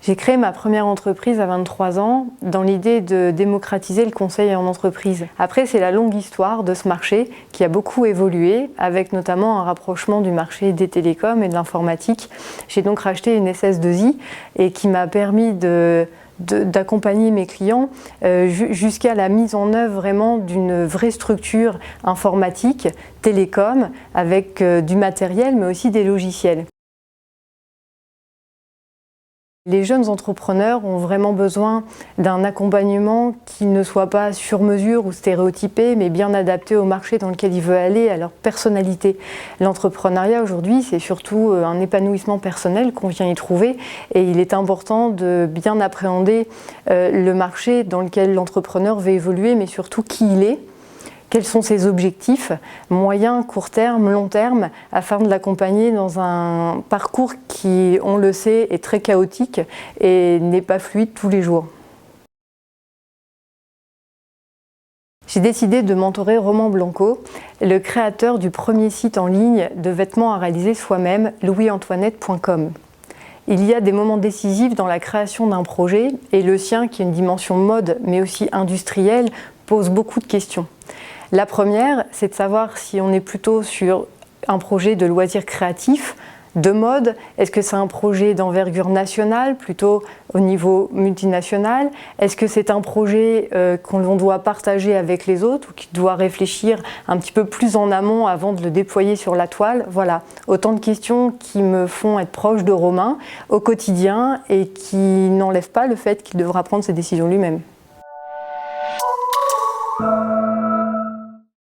J'ai créé ma première entreprise à 23 ans dans l'idée de démocratiser le conseil en entreprise. Après, c'est la longue histoire de ce marché qui a beaucoup évolué, avec notamment un rapprochement du marché des télécoms et de l'informatique. J'ai donc racheté une SS2I et qui m'a permis d'accompagner mes clients jusqu'à la mise en œuvre vraiment d'une vraie structure informatique, télécom, avec du matériel mais aussi des logiciels. Les jeunes entrepreneurs ont vraiment besoin d'un accompagnement qui ne soit pas sur mesure ou stéréotypé, mais bien adapté au marché dans lequel ils veulent aller, à leur personnalité. L'entrepreneuriat aujourd'hui, c'est surtout un épanouissement personnel qu'on vient y trouver et il est important de bien appréhender le marché dans lequel l'entrepreneur veut évoluer, mais surtout qui il est. Quels sont ses objectifs, moyen, court terme, long terme, afin de l'accompagner dans un parcours qui, on le sait, est très chaotique et n'est pas fluide tous les jours. J'ai décidé de mentorer Roman Blanco, le créateur du premier site en ligne de vêtements à réaliser soi-même, louisantoinette.com. Il y a des moments décisifs dans la création d'un projet et le sien, qui a une dimension mode mais aussi industrielle, pose beaucoup de questions. La première, c'est de savoir si on est plutôt sur un projet de loisirs créatifs, de mode. Est-ce que c'est un projet d'envergure nationale, plutôt au niveau multinational? Est-ce que c'est un projet qu'on doit partager avec les autres ou qui doit réfléchir un petit peu plus en amont avant de le déployer sur la toile? Voilà, autant de questions qui me font être proche de Romain au quotidien et qui n'enlèvent pas le fait qu'il devra prendre ses décisions lui-même.